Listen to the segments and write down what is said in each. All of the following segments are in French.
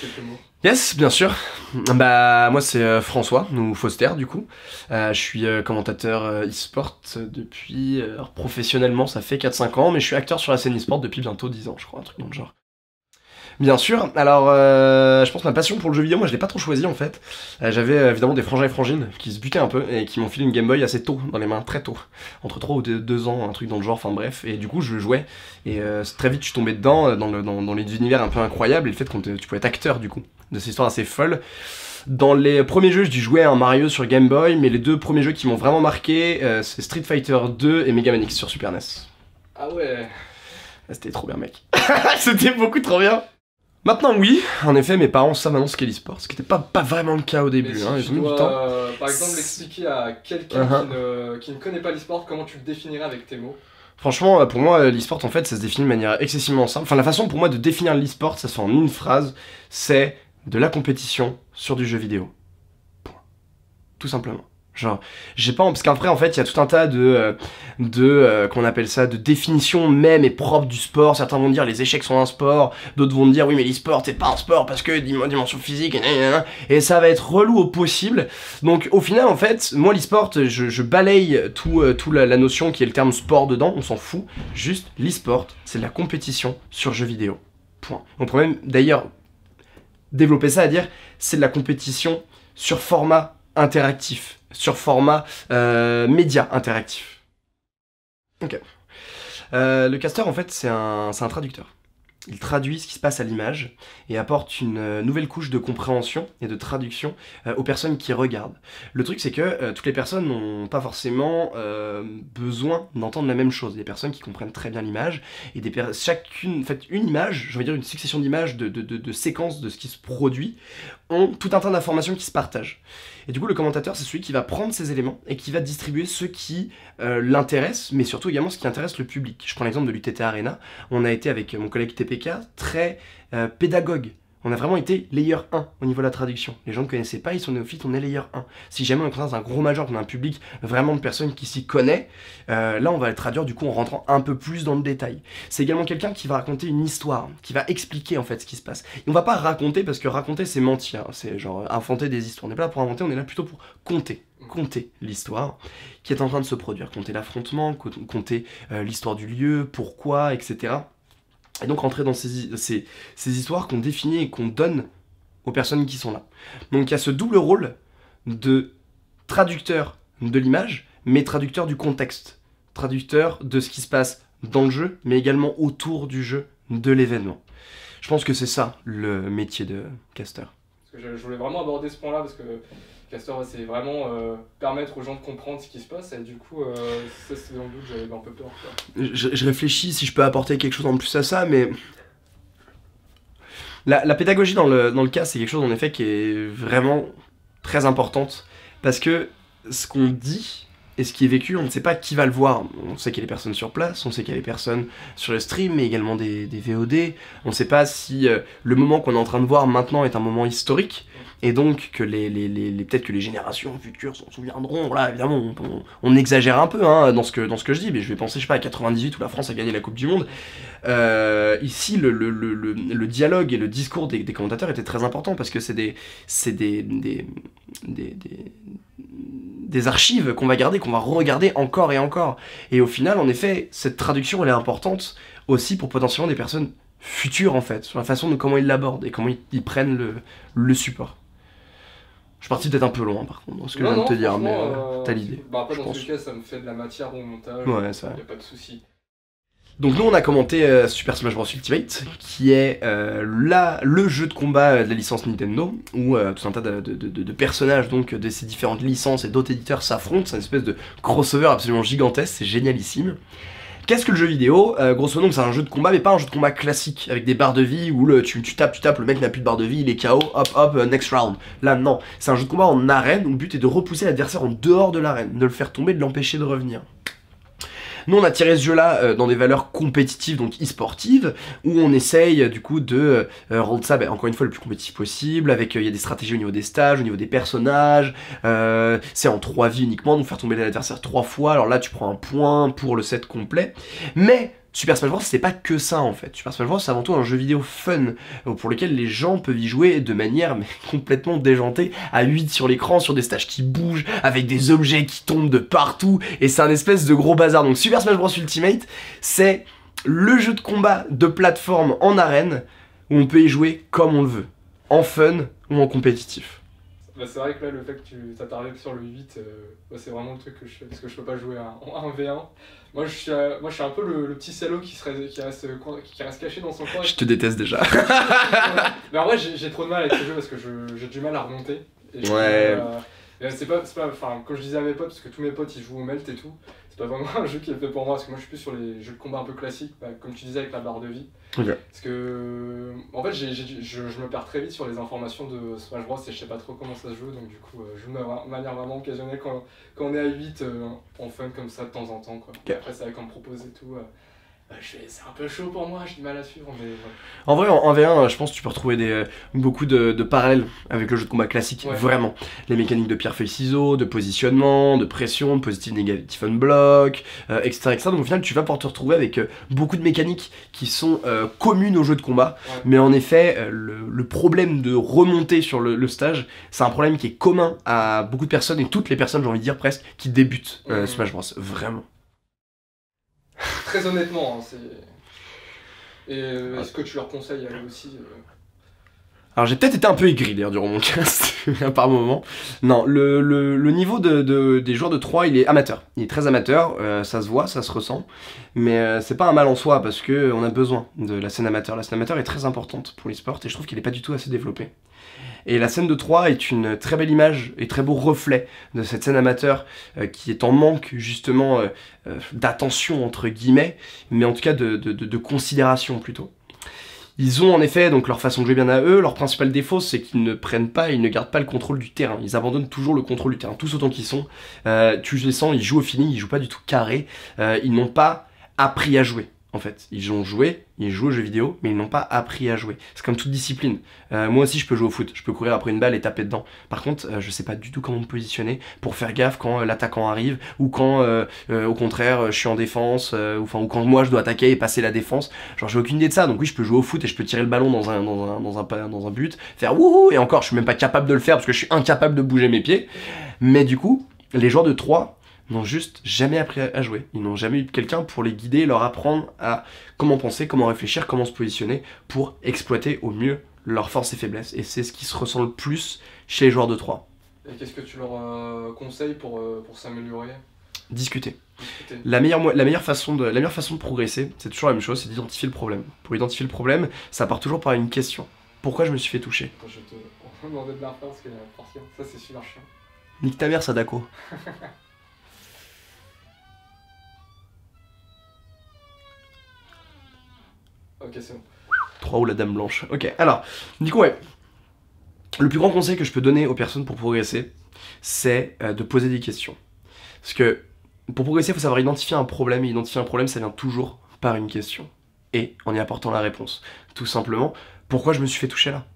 quelques mots? Yes, bien sûr. Bah moi c'est François, ou Foster du coup. Je suis commentateur e-sport depuis... alors, professionnellement ça fait 4-5 ans, mais je suis acteur sur la scène e-sport depuis bientôt 10 ans je crois, un truc dans le genre. Bien sûr, alors je pense que ma passion pour le jeu vidéo, moi je l'ai pas trop choisi en fait. J'avais évidemment des frangins et frangines qui se butaient un peu et qui m'ont filé une Game Boy assez tôt dans les mains, très tôt. Entre 3 ou 2 ans, un truc dans le genre, enfin bref. Et du coup je jouais et très vite je suis tombé dedans, dans les univers un peu incroyables et le fait que tu pouvais être acteur du coup, de cette histoire assez folle. Dans les premiers jeux, je jouais à un Mario sur Game Boy, mais les 2 premiers jeux qui m'ont vraiment marqué, c'est Street Fighter 2 et Mega Man X sur Super NES. Ah ouais. C'était trop bien mec. C'était beaucoup trop bien. Maintenant oui, en effet mes parents savent maintenant ce qu'est l'e-sport, ce qui n'était pas vraiment le cas au début, Mais si hein, tu ils ont mis du temps. dois, par exemple, expliquer à quelqu'un qui ne connaît pas l'e-sport, comment tu le définirais avec tes mots? Franchement, pour moi, l'e-sport en fait ça se définit de manière excessivement simple. Enfin la façon pour moi de définir l'e-sport, ça se fait en une phrase, c'est de la compétition sur du jeu vidéo. Point. Tout simplement. Genre, j'ai pas... Parce qu'après, en fait, il y a tout un tas qu'on appelle ça, de définitions même et propres du sport. Certains vont dire les échecs sont un sport, d'autres vont dire oui mais l'e-sport c'est pas un sport parce que dimension physique, et ça va être relou au possible. Donc au final, en fait, moi l'e-sport, je balaye tout la notion qui est le terme sport dedans, on s'en fout. Juste, l'e-sport, c'est de la compétition sur jeux vidéo. Point. On pourrait même, d'ailleurs, développer ça à dire, c'est de la compétition sur format interactif, sur format média interactif. Ok. Le caster en fait c'est un traducteur. Il traduit ce qui se passe à l'image et apporte une nouvelle couche de compréhension et de traduction aux personnes qui regardent. Le truc c'est que toutes les personnes n'ont pas forcément besoin d'entendre la même chose. Il y a des personnes qui comprennent très bien l'image et chacune, en fait une image, je veux dire une succession d'images, de séquences de ce qui se produit, ont tout un tas d'informations qui se partagent. Et du coup, le commentateur, c'est celui qui va prendre ces éléments et qui va distribuer ceux qui l'intéressent, mais surtout également ce qui intéresse le public. Je prends l'exemple de l'UTT Arena. On a été avec mon collègue TPK très pédagogue. On a vraiment été layer 1 au niveau de la traduction. Les gens ne connaissaient pas, ils sont néophytes, on est layer 1. Si jamais on est dans un gros major, qu'on a un public vraiment de personnes qui s'y connaissent, là on va le traduire du coup en rentrant un peu plus dans le détail. C'est également quelqu'un qui va raconter une histoire, qui va expliquer en fait ce qui se passe. Et on va pas raconter parce que raconter c'est mentir, c'est genre inventer des histoires. On n'est pas là pour inventer, on est là plutôt pour compter l'histoire qui est en train de se produire, compter l'affrontement, compter l'histoire du lieu, pourquoi, etc. Et donc rentrer dans ces histoires qu'on définit et qu'on donne aux personnes qui sont là. Donc il y a ce double rôle de traducteur de l'image, mais traducteur du contexte. Traducteur de ce qui se passe dans le jeu, mais également autour du jeu, de l'événement. Je pense que c'est ça le métier de caster. Parce que je voulais vraiment aborder ce point-là, parce que caster, c'est vraiment permettre aux gens de comprendre ce qui se passe, et du coup, ça c'est dans le doute, j'avais un peu peur. Je réfléchis si je peux apporter quelque chose en plus à ça, mais... La pédagogie dans le cas, c'est quelque chose en effet qui est vraiment très importante, parce que ce qu'on dit et ce qui est vécu, on ne sait pas qui va le voir. On sait qu'il y a des personnes sur place, on sait qu'il y a des personnes sur le stream, mais également des VOD. On ne sait pas si le moment qu'on est en train de voir maintenant est un moment historique, et donc que peut-être que les générations futures s'en souviendront. Là, évidemment, on exagère un peu dans ce que je dis, mais je vais penser, je sais pas, à 98 où la France a gagné la Coupe du Monde. Ici, le dialogue et le discours des commentateurs étaient très importants, parce que c'est des archives qu'on va garder, qu'on va re-regarder encore et encore. Et au final, en effet, cette traduction, elle est importante aussi pour potentiellement des personnes futures, en fait, sur la façon de comment ils l'abordent et comment ils prennent le support. Je suis parti peut-être un peu loin, par contre, dans ce que je viens de te dire, mais t'as l'idée. Bah après, dans tous les cas, ça me fait de la matière au montage, ouais, ça. Y a pas de souci. Donc nous on a commenté Super Smash Bros Ultimate, qui est le jeu de combat de la licence Nintendo, où tout un tas de personnages donc de ces différentes licences et d'autres éditeurs s'affrontent. C'est une espèce de crossover absolument gigantesque, c'est génialissime. Qu'est-ce que le jeu vidéo? Grosso modo c'est un jeu de combat, mais pas un jeu de combat classique, avec des barres de vie, où tu tapes, le mec n'a plus de barre de vie, il est KO, hop, next round. Là non, c'est un jeu de combat en arène, où le but est de repousser l'adversaire en dehors de l'arène, de le faire tomber, de l'empêcher de revenir. Nous on a tiré ce jeu là dans des valeurs compétitives, donc e-sportives, où on essaye du coup de rendre ça encore une fois le plus compétitif possible, avec il y a des stratégies au niveau des stages, au niveau des personnages, c'est en 3 vies uniquement, donc faire tomber l'adversaire 3 fois, alors là tu prends un point pour le set complet, mais Super Smash Bros c'est pas que ça en fait. Super Smash Bros c'est avant tout un jeu vidéo fun pour lequel les gens peuvent y jouer de manière mais, complètement déjantée, à 8 sur l'écran, sur des stages qui bougent, avec des objets qui tombent de partout, et c'est un espèce de gros bazar. Donc Super Smash Bros Ultimate, c'est le jeu de combat de plateforme en arène où on peut y jouer comme on le veut, en fun ou en compétitif. Bah, c'est vrai que là, le fait que tu t'attardes sur le 8, bah, c'est vraiment le truc que je fais, parce que je peux pas jouer en 1v1. Moi, je suis un peu le petit salaud qui reste caché dans son coin. Je te déteste déjà. Mais en vrai, j'ai trop de mal avec ce jeu parce que j'ai du mal à remonter. Et Ouais. c'est pas, enfin, comme je disais à mes potes, parce que tous mes potes ils jouent au Melt et tout, c'est pas vraiment un jeu qui est fait pour moi, parce que moi je suis plus sur les jeux de combat un peu classiques, bah, comme tu disais avec la barre de vie. Ok. Parce que, en fait, je me perds très vite sur les informations de Smash Bros et je sais pas trop comment ça se joue, donc du coup, je joue de manière vraiment occasionnelle quand on est à 8 en fun comme ça de temps en temps, quoi. Okay. Après, c'est vrai qu'on me propose et tout. C'est un peu chaud pour moi, j'ai du mal à suivre, mais ouais. En vrai, en 1v1, je pense que tu peux retrouver beaucoup de parallèles avec le jeu de combat classique, Ouais. vraiment. Les mécaniques de pierre-feuille-ciseaux, de positionnement, de pression, de positive, négative, unblock, etc. Donc au final, tu vas pouvoir te retrouver avec beaucoup de mécaniques qui sont communes au jeu de combat. Ouais. Mais en effet, le problème de remonter sur le stage, c'est un problème qui est commun à beaucoup de personnes, et toutes les personnes, j'ai envie de dire presque, qui débutent Smash Bros. Vraiment. Très honnêtement, hein, c'est... Et est-ce que tu leur conseilles à eux aussi Alors j'ai peut-être été un peu aigri d'ailleurs durant mon cast, par moment. Non, le niveau des joueurs de 3, il est amateur. Il est très amateur, ça se voit, ça se ressent. Mais c'est pas un mal en soi, parce que on a besoin de la scène amateur. La scène amateur est très importante pour l'e-sport, et je trouve qu'elle est pas du tout assez développée. Et la scène de 3 est une très belle image et très beau reflet de cette scène amateur qui est en manque justement d'attention entre guillemets, mais en tout cas de considération plutôt. Ils ont en effet donc leur façon de jouer bien à eux. Leur principal défaut, c'est qu'ils ne prennent pas, ils ne gardent pas le contrôle du terrain. Ils abandonnent toujours le contrôle du terrain, tous autant qu'ils sont. Tu les sens, ils jouent au feeling, ils jouent pas du tout carré. Ils n'ont pas appris à jouer. En fait, ils ont joué, ils jouent aux jeux vidéo, mais ils n'ont pas appris à jouer. C'est comme toute discipline. Moi aussi, je peux jouer au foot, je peux courir après une balle et taper dedans. Par contre, je sais pas du tout comment me positionner pour faire gaffe quand l'attaquant arrive, ou quand, au contraire, je suis en défense, ou quand moi je dois attaquer et passer la défense. Genre, j'ai aucune idée de ça. Donc oui, je peux jouer au foot et je peux tirer le ballon dans un but, faire wouhou, et encore, je suis même pas capable de le faire parce que je suis incapable de bouger mes pieds. Mais du coup, les joueurs de 3 n'ont juste jamais appris à jouer. Ils n'ont jamais eu quelqu'un pour les guider, leur apprendre à comment penser, comment réfléchir, comment se positionner pour exploiter au mieux leurs forces et faiblesses. Et c'est ce qui se ressent le plus chez les joueurs de 3. Et qu'est-ce que tu leur conseilles pour s'améliorer? Discuter. La meilleure façon de progresser, c'est toujours la même chose, c'est d'identifier le problème. Pour identifier le problème, ça part toujours par une question. Pourquoi je me suis fait toucher? Attends, je vais te demander de la refaire parce qu'il y a la partie. Ça, c'est super chiant. Nique ta mère, Sadako. Ok, c'est bon. 3 ou la dame blanche. Ok, alors, du coup, ouais. Le plus grand conseil que je peux donner aux personnes pour progresser, c'est de poser des questions. Parce que pour progresser, il faut savoir identifier un problème, et identifier un problème, ça vient toujours par une question. Et en y apportant la réponse. Tout simplement, pourquoi je me suis fait toucher là?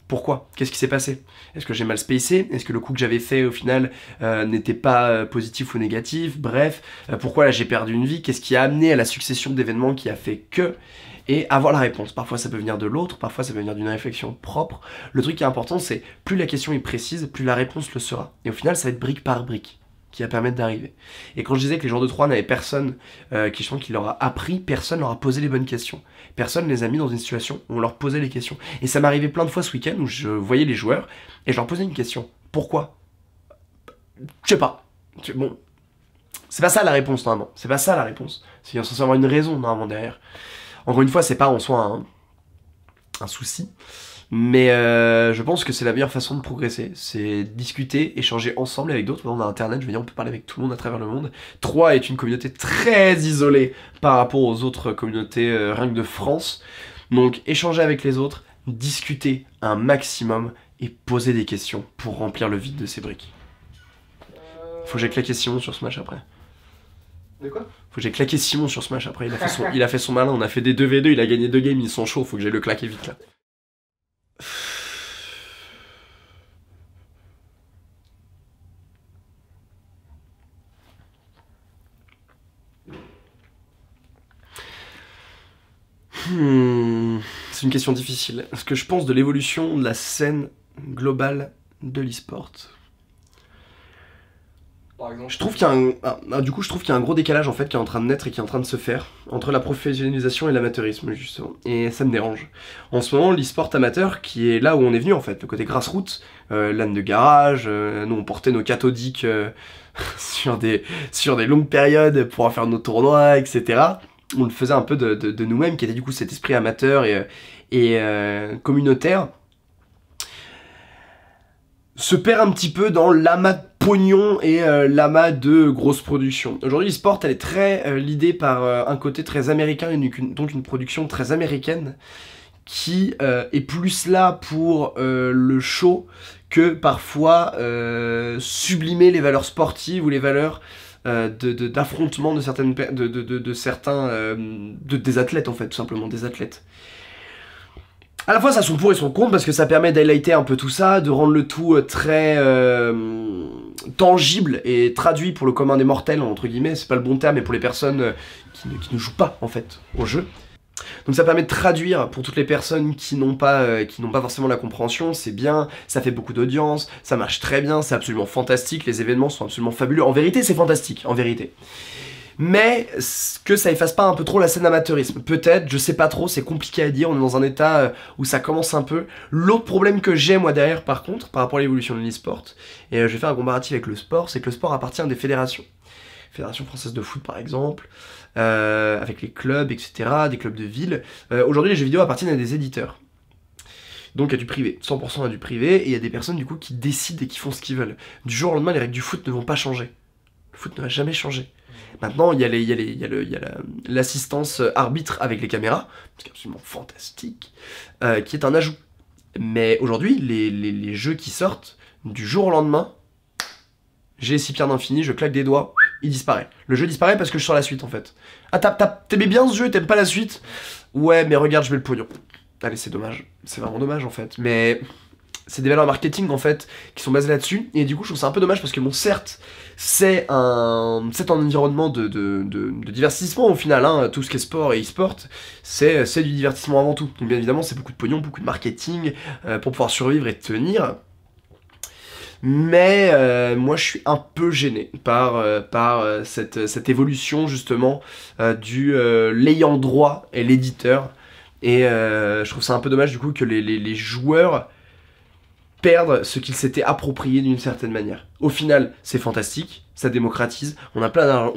Pourquoi? Qu'est-ce qui s'est passé? Est-ce que j'ai mal spacé? Est-ce que le coup que j'avais fait au final n'était pas positif ou négatif? Bref, pourquoi là j'ai perdu une vie? Qu'est-ce qui a amené à la succession d'événements qui a fait que? Et avoir la réponse. Parfois ça peut venir de l'autre, parfois ça peut venir d'une réflexion propre. Le truc qui est important, c'est plus la question est précise, plus la réponse le sera. Et au final, ça va être brique par brique qui va permettre d'arriver. Et quand je disais que les joueurs de 3 n'avaient personne qui leur a appris, personne leur a posé les bonnes questions. Personne les a mis dans une situation où on leur posait les questions. Et ça m'arrivait plein de fois ce week-end où je voyais les joueurs et je leur posais une question. Pourquoi? Je sais pas. Bon, c'est pas ça la réponse normalement. C'est pas ça la réponse. C'est qu'il y a censé avoir une raison normalement derrière. Encore une fois, c'est pas en soi un souci. Mais je pense que c'est la meilleure façon de progresser, c'est discuter, échanger ensemble avec d'autres. On a internet, je veux dire, on peut parler avec tout le monde à travers le monde. 3 est une communauté très isolée par rapport aux autres communautés rien que de France. Donc échanger avec les autres, discuter un maximum et poser des questions pour remplir le vide de ces briques. Faut que j'ai claqué Simon sur Smash après. De quoi? Faut que j'ai claqué Simon sur Smash après, il a fait son malin, on a fait des 2v2, il a gagné 2 games, ils sont chauds, faut que j'aille le claquer vite là. C'est une question difficile. Ce que je pense de l'évolution de la scène globale de l'e-sport. Par exemple. Je trouve qu'il y a du coup, je trouve qu'il y a un gros décalage en fait qui est en train de naître et qui est en train de se faire entre la professionnalisation et l'amateurisme justement. Et ça me dérange. En ce moment, l'e-sport amateur qui est là où on est venu en fait, le côté grassroots, LAN de garage, nous on portait nos cathodiques sur des longues périodes pour en faire nos tournois, etc. On le faisait un peu de nous-mêmes, qui était du coup cet esprit amateur et communautaire, se perd un petit peu dans l'amas de pognon et l'amas de grosses productions. Aujourd'hui, l'e-sport, elle est très l'idée par un côté très américain, donc une production très américaine, qui est plus là pour le show que parfois sublimer les valeurs sportives ou les valeurs d'affrontement de certains des athlètes en fait, tout simplement des athlètes. À la fois ça son pour et son contre parce que ça permet d'highlighter un peu tout ça, de rendre le tout très tangible et traduit pour le commun des mortels entre guillemets, c'est pas le bon terme, mais pour les personnes qui ne jouent pas en fait au jeu. Donc ça permet de traduire pour toutes les personnes qui n'ont pas forcément la compréhension, c'est bien, ça fait beaucoup d'audience, ça marche très bien, c'est absolument fantastique, les événements sont absolument fabuleux, en vérité c'est fantastique, en vérité. Mais que ça efface pas un peu trop la scène amateurisme, peut-être, je sais pas trop, c'est compliqué à dire, on est dans un état où ça commence un peu. L'autre problème que j'ai moi derrière par contre, par rapport à l'évolution de l'e-sport, et je vais faire un comparatif avec le sport, c'est que le sport appartient à des fédérations. Fédération française de foot par exemple, avec les clubs, etc., des clubs de ville. Aujourd'hui les jeux vidéo appartiennent à des éditeurs. Donc à du privé, 100% à du privé, et il y a des personnes du coup qui décident et qui font ce qu'ils veulent. Du jour au lendemain, les règles du foot ne vont pas changer. Le foot ne va jamais changer. Maintenant, il y a l'assistance arbitre avec les caméras, ce qui est absolument fantastique, qui est un ajout. Mais aujourd'hui, les jeux qui sortent, du jour au lendemain, j'ai 6 pierres d'infini, je claque des doigts, il disparaît. Le jeu disparaît parce que je sors la suite en fait. Ah, t'aimais bien ce jeu, t'aimes pas la suite? Ouais, mais regarde, je mets le pognon. Allez, c'est dommage. C'est vraiment dommage en fait. Mais c'est des valeurs marketing en fait qui sont basées là-dessus. Et du coup, je trouve ça un peu dommage parce que bon, certes, c'est un environnement de divertissement au final. Hein. Tout ce qui est sport et e-sport, c'est du divertissement avant tout. Donc bien évidemment, c'est beaucoup de pognon, beaucoup de marketing pour pouvoir survivre et tenir. Mais moi je suis un peu gêné par cette évolution justement du l'ayant droit et l'éditeur. Et je trouve ça un peu dommage du coup que les joueurs perdent ce qu'ils s'étaient approprié d'une certaine manière. Au final, c'est fantastique, ça démocratise, on a plein d'argent,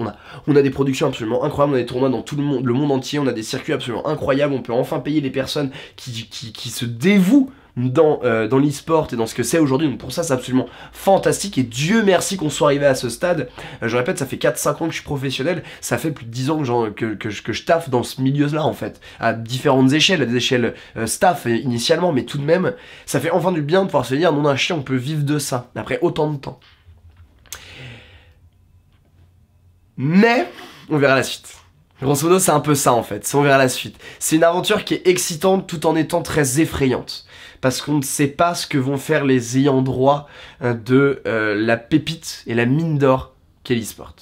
on a des productions absolument incroyables, on a des tournois dans tout le monde entier, on a des circuits absolument incroyables, on peut enfin payer les personnes qui se dévouent dans l'e-sport et dans ce que c'est aujourd'hui, donc pour ça c'est absolument fantastique et Dieu merci qu'on soit arrivé à ce stade. Je répète, ça fait 4-5 ans que je suis professionnel, ça fait plus de 10 ans que je taffe dans ce milieu-là en fait, à différentes échelles, à des échelles staff initialement, mais tout de même, ça fait enfin du bien de pouvoir se dire non d'un chien on peut vivre de ça, après autant de temps. Mais, on verra la suite. Grosso modo, c'est un peu ça en fait, on verra la suite. C'est une aventure qui est excitante tout en étant très effrayante. Parce qu'on ne sait pas ce que vont faire les ayants droit de la pépite et la mine d'or qu'est l'e-sport.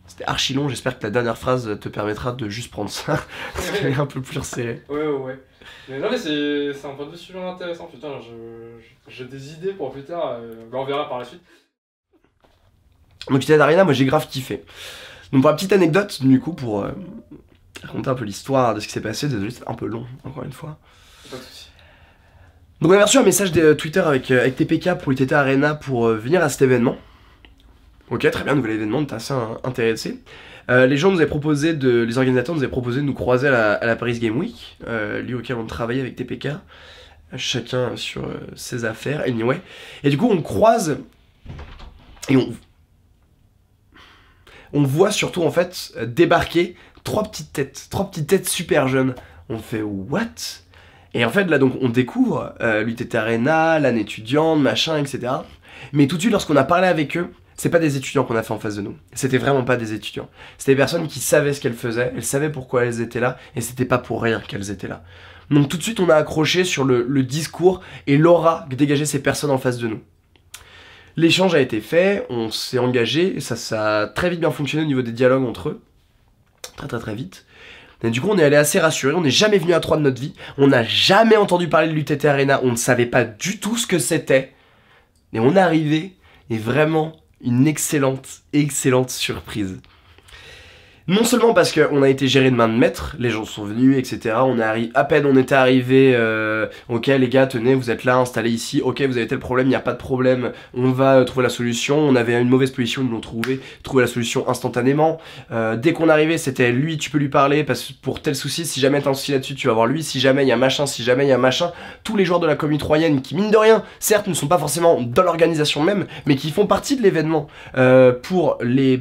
C'était archi long, j'espère que la dernière phrase te permettra de juste prendre ça, parce qu'elle est un peu plus resserrée. Ouais. Mais non mais c'est un point de vue super intéressant, putain, j'ai des idées pour plus tard, on verra par la suite. Donc United Arena, moi j'ai grave kiffé. Donc pour la petite anecdote, du coup, pour raconter un peu l'histoire de ce qui s'est passé, désolé c'est un peu long, encore une fois. Pas de soucis. Donc on a reçu un message de Twitter avec TPK pour United Arena pour venir à cet événement. Ok, très bien, nouvel événement, t'es assez intéressé. Les gens nous avaient proposé les organisateurs nous avaient proposé de nous croiser à la Paris Game Week, lieu auquel on travaillait avec TPK, chacun sur ses affaires, anyway. Et du coup on croise et on voit surtout en fait débarquer trois petites têtes super jeunes. On fait what? Et en fait là donc on découvre l'UTT Arena, l'année étudiante, machin, etc. Mais tout de suite lorsqu'on a parlé avec eux, c'est pas des étudiants qu'on a fait en face de nous. C'était vraiment pas des étudiants. C'était des personnes qui savaient ce qu'elles faisaient, elles savaient pourquoi elles étaient là, et c'était pas pour rien qu'elles étaient là. Donc tout de suite on a accroché sur le discours et l'aura que dégageaient ces personnes en face de nous. L'échange a été fait, on s'est engagé, et ça a très vite bien fonctionné au niveau des dialogues entre eux. Très vite. Et du coup, on est allé assez rassurés, on n'est jamais venu à 3 de notre vie, on n'a jamais entendu parler de l'UTT Arena, on ne savait pas du tout ce que c'était. Et on est arrivé, et vraiment une excellente surprise. Non seulement parce qu'on a été géré de main de maître, les gens sont venus, etc. À peine on était arrivé, ok les gars, tenez, vous êtes là, installés ici, ok vous avez tel problème, il n'y a pas de problème, on va trouver la solution. On avait une mauvaise position, ils nous l'ont trouvé la solution instantanément. Dès qu'on arrivait, c'était lui, tu peux lui parler parce que pour tel souci, si jamais t'as un souci là-dessus, tu vas voir lui, si jamais il y a machin, si jamais il y a machin. Tous les joueurs de la commune troyenne qui, mine de rien, certes ne sont pas forcément dans l'organisation même, mais qui font partie de l'événement, pour les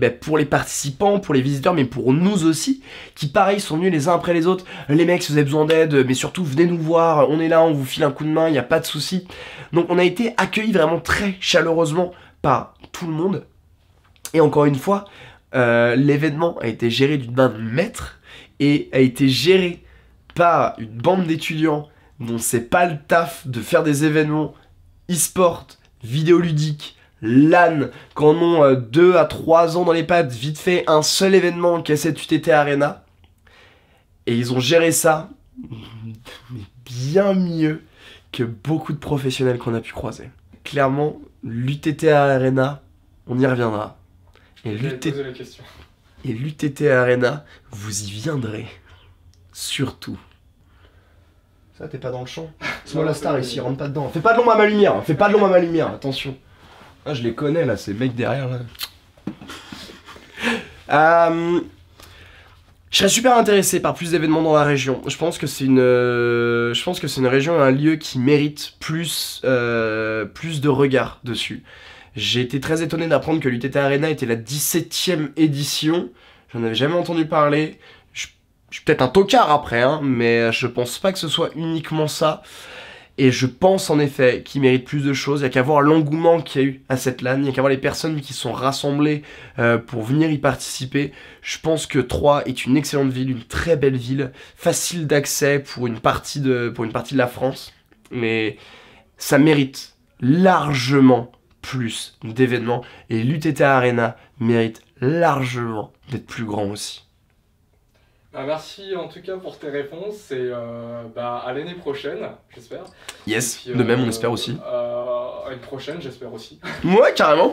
participants, pour les visiteurs, mais pour nous aussi, qui pareil sont venus les uns après les autres. Les mecs, si vous avez besoin d'aide, mais surtout venez nous voir, on est là, on vous file un coup de main, il n'y a pas de souci. Donc on a été accueillis vraiment très chaleureusement par tout le monde. Et encore une fois, l'événement a été géré d'une main de maître et a été géré par une bande d'étudiants dont c'est pas le taf de faire des événements e-sport, vidéoludiques, LAN, qu'en ont 2 à 3 ans dans les pattes, vite fait un seul événement qui est cette UTT Arena. Et ils ont géré ça mais bien mieux que beaucoup de professionnels qu'on a pu croiser. Clairement, l'UTT Arena, on y reviendra. Et l'UTT Arena, vous y viendrez. Surtout. Ça, t'es pas dans le champ. C'est moi la star ici, rentre pas dedans. Fais pas de l'ombre à ma lumière, fais pas de l'ombre à ma lumière, attention. Ah, je les connais là, ces mecs derrière là. Je serais super intéressé par plus d'événements dans la région. Je pense que c'est une région et un lieu qui mérite plus de regard dessus. J'ai été très étonné d'apprendre que l'UTT Arena était la 17e édition. J'en avais jamais entendu parler. Je suis peut-être un tocard après, hein, mais je pense pas que ce soit uniquement ça. Et je pense en effet qu'il mérite plus de choses. Il n'y a qu'à voir l'engouement qu'il y a eu à cette LAN. Il n'y a qu'à voir les personnes qui sont rassemblées pour venir y participer. Je pense que Troyes est une excellente ville, une très belle ville, facile d'accès pour une partie de la France. Mais ça mérite largement plus d'événements. Et l'UTT Arena mérite largement d'être plus grand aussi. Bah merci en tout cas pour tes réponses et à l'année prochaine, j'espère. Yes, puis, de même on espère aussi. À une prochaine, j'espère aussi. Ouais, carrément.